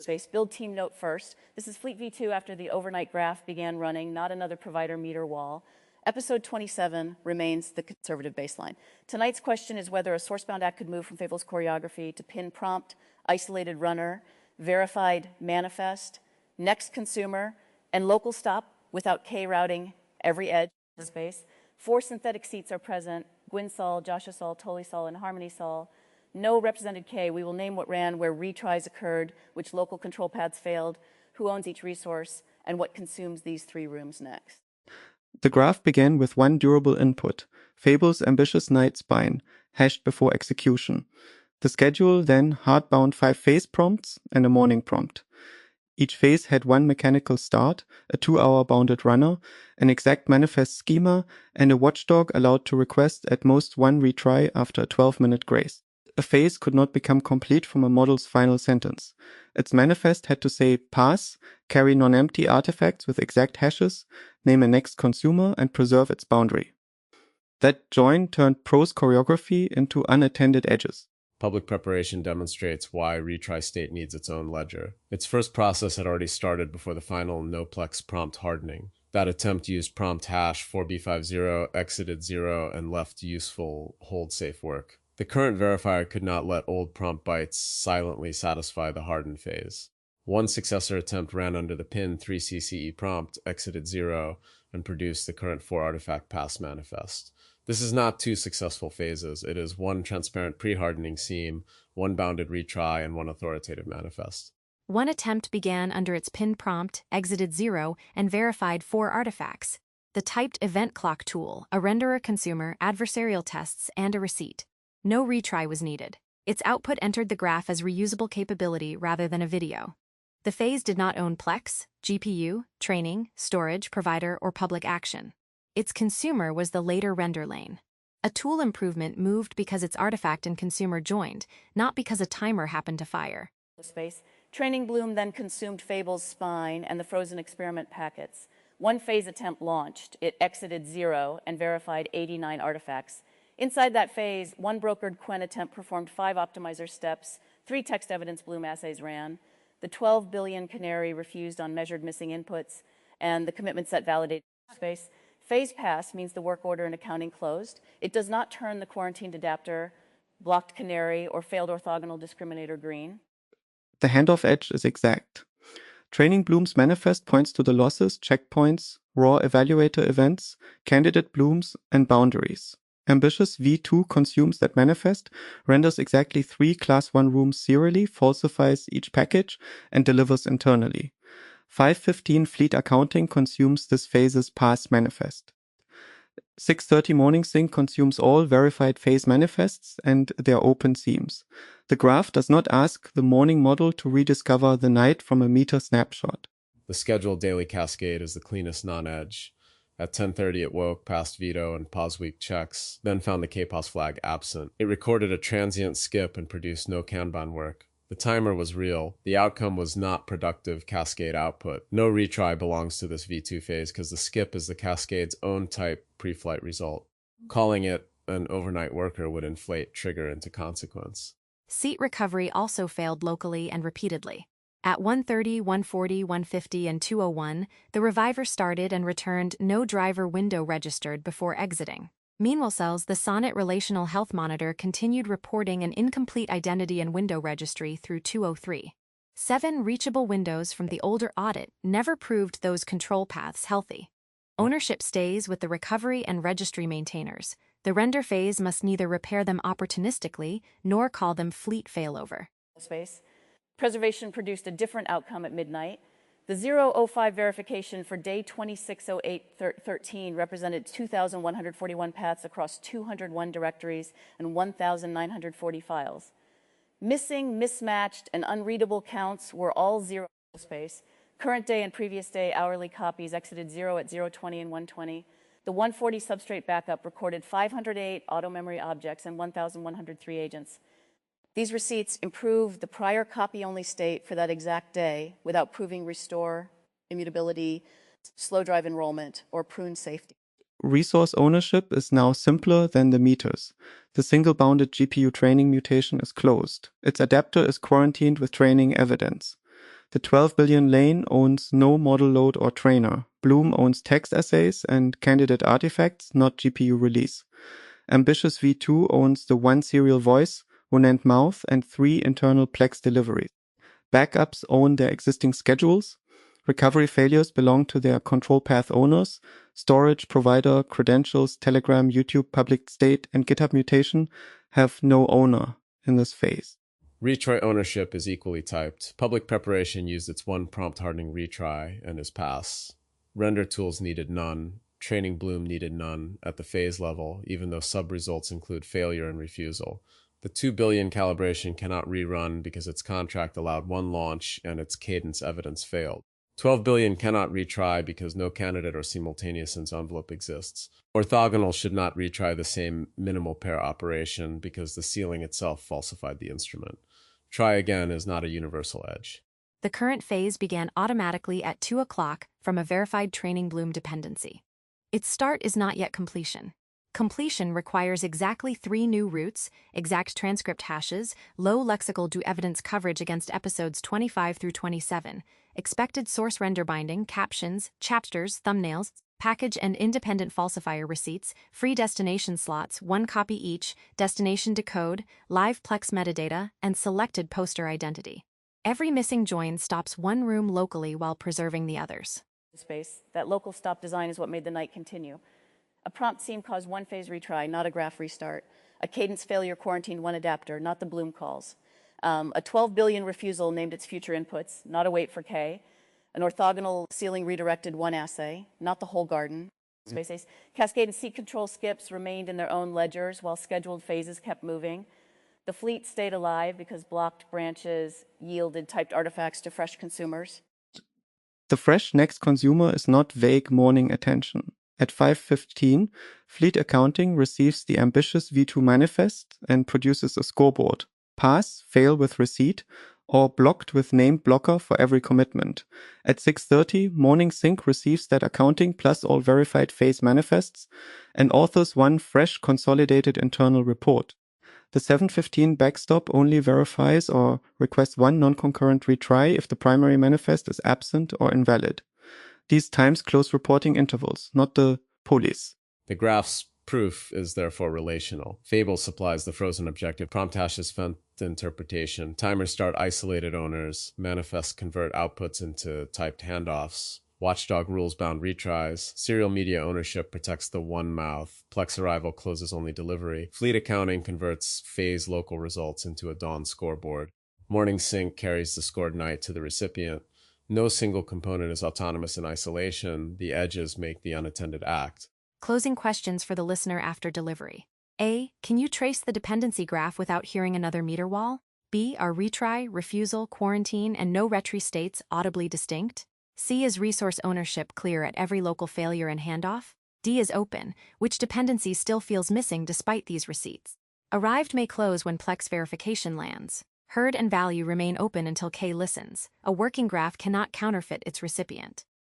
Space. Build team note first. This is Fleet V2 after the overnight graph began running, not another provider meter wall. Episode 27 remains the conservative baseline. Tonight's question is whether a sourcebound act could move from Fable's choreography to pin prompt, isolated runner, verified manifest, next consumer, and local stop without K routing every edge of the space. 4 synthetic seats are present: Gwynne-Sol, Joscha-Sol, Toly-Sol, and Harmony-Sol. No represented K. We will name what ran, where retries occurred, which local control paths failed, who owns each resource, and what consumes these 3 rooms next. The graph began with one durable input, Fable's ambitious night spine, hashed before execution. The schedule then hard-bound 5 phase prompts and a morning prompt. Each phase had one mechanical start, a 2-hour bounded runner, an exact manifest schema, and a watchdog allowed to request at most 1 retry after a 12-minute grace. A phase could not become complete from a model's final sentence. Its manifest had to say pass, carry non-empty artifacts with exact hashes, name a next consumer, and preserve its boundary. That join turned prose choreography into unattended edges. Public preparation demonstrates why retry state needs its own ledger. Its first process had already started before the final noplex prompt hardening. That attempt used prompt hash 4B50, exited 0, and left useful hold safe work. The current verifier could not let old prompt bytes silently satisfy the hardened phase. One successor attempt ran under the pin 3CCE prompt, exited 0, and produced the current 4 artifact pass manifest. This is not 2 successful phases. It is 1 transparent pre-hardening seam, 1 bounded retry, and 1 authoritative manifest. One attempt began under its pin prompt, exited 0, and verified 4 artifacts: the typed event clock tool, a renderer consumer, adversarial tests, and a receipt. No retry was needed. Its output entered the graph as reusable capability rather than a video. The phase did not own Plex, GPU, training, storage, provider, or public action. Its consumer was the later render lane. A tool improvement moved because its artifact and consumer joined, not because a timer happened to fire. Space. Training bloom then consumed Fable's spine and the frozen experiment packets. 1 phase attempt launched. It exited 0 and verified 89 artifacts. Inside that phase, 1 brokered Quen attempt performed 5 optimizer steps, 3 text evidence bloom assays ran. The 12 billion canary refused on measured missing inputs, and the commitment set validated space. Phase pass means the work order and accounting closed. It does not turn the quarantined adapter, blocked canary, or failed orthogonal discriminator green. The handoff edge is exact. Training Bloom's manifest points to the losses, checkpoints, raw evaluator events, candidate blooms, and boundaries. Ambitious V2 consumes that manifest, renders exactly 3 Class 1 rooms serially, falsifies each package, and delivers internally. 515 Fleet Accounting consumes this phase's pass manifest. 630 Morning Sync consumes all verified phase manifests and their open seams. The graph does not ask the morning model to rediscover the night from a meter snapshot. The scheduled daily cascade is the cleanest non-edge. At 10:30 it woke, passed veto and pause week checks, then found the KPOS flag absent. It recorded a transient skip and produced no Kanban work. The timer was real. The outcome was not productive cascade output. No retry belongs to this V2 phase because the skip is the cascade's own type pre-flight result. Calling it an overnight worker would inflate trigger into consequence. Seat recovery also failed locally and repeatedly. At 1:30, 1:40, 1:50, and 2:01, the reviver started and returned no driver window registered before exiting. Meanwhile, the Sonnet Relational Health Monitor continued reporting an incomplete identity and window registry through 2:03. 7 reachable windows from the older audit never proved those control paths healthy. Ownership stays with the recovery and registry maintainers. The render phase must neither repair them opportunistically nor call them fleet failover. Space. Preservation produced a different outcome at midnight. The 005 verification for day 260813 represented 2,141 paths across 201 directories and 1,940 files. Missing, mismatched, and unreadable counts were all 0 space. Current day and previous day hourly copies exited 0 at 0:20 and 1:20. The 140 substrate backup recorded 508 auto memory objects and 1,103 agents. These receipts improve the prior copy-only state for that exact day without proving restore, immutability, slow drive enrollment, or prune safety. Resource ownership is now simpler than the meters. The single-bounded GPU training mutation is closed. Its adapter is quarantined with training evidence. The 12 billion lane owns no model load or trainer. Bloom owns text assays and candidate artifacts, not GPU release. Ambitious V2 owns the one serial voice, Unent mouth, and 3 internal Plex deliveries. Backups own their existing schedules. Recovery failures belong to their control path owners. Storage, provider, credentials, Telegram, YouTube, public state, and GitHub mutation have no owner in this phase. Retry ownership is equally typed. Public preparation used its one prompt hardening retry and is pass. Render tools needed none. Training Bloom needed none at the phase level, even though sub-results include failure and refusal. The 2 billion calibration cannot rerun because its contract allowed one launch and its cadence evidence failed. 12 billion cannot retry because no candidate or simultaneous envelope exists. Orthogonal should not retry the same minimal pair operation because the ceiling itself falsified the instrument. Try again is not a universal edge. The current phase began automatically at 2 o'clock from a verified training Bloom dependency. Its start is not yet completion. Completion requires exactly 3 new roots, exact transcript hashes, low lexical due evidence coverage against episodes 25 through 27, expected source render binding, captions, chapters, thumbnails, package and independent falsifier receipts, free destination slots, 1 copy each, destination decode, live Plex metadata, and selected poster identity. Every missing join stops one room locally while preserving the others. Space. That local stop design is what made the night continue. A prompt seam caused one phase retry, not a graph restart. A cadence failure quarantined one adapter, not the Bloom calls. A 12 billion refusal named its future inputs, not a wait for K. An orthogonal ceiling redirected one assay, not the whole garden. Space. Cascade and seat control skips remained in their own ledgers while scheduled phases kept moving. The fleet stayed alive because blocked branches yielded typed artifacts to fresh consumers. The fresh next consumer is not vague morning attention. At 5:15, Fleet Accounting receives the ambitious V2 manifest and produces a scoreboard. Pass, fail with receipt, or blocked with named blocker for every commitment. At 6:30, Morning Sync receives that accounting plus all verified phase manifests and authors one fresh consolidated internal report. The 7:15 backstop only verifies or requests one non-concurrent retry if the primary manifest is absent or invalid. These times close reporting intervals, not the polis. The graph's proof is therefore relational. Fable supplies the frozen objective, prompt hashes fent interpretation, timers start isolated owners, manifests convert outputs into typed handoffs, Watchdog rules bound retries, serial media ownership protects the one mouth, Plex arrival closes only delivery, fleet accounting converts phase local results into a dawn scoreboard, morning sync carries the scored night to the recipient. No single component is autonomous in isolation. The edges make the unattended act. Closing questions for the listener after delivery. A. Can you trace the dependency graph without hearing another meter wall? B. Are retry, refusal, quarantine, and no retry states audibly distinct? C. Is resource ownership clear at every local failure and handoff? D. Is open. Which dependency still feels missing despite these receipts? Arrived may close when Plex verification lands. Heard and value remain open until K listens. A working graph cannot counterfeit its recipient.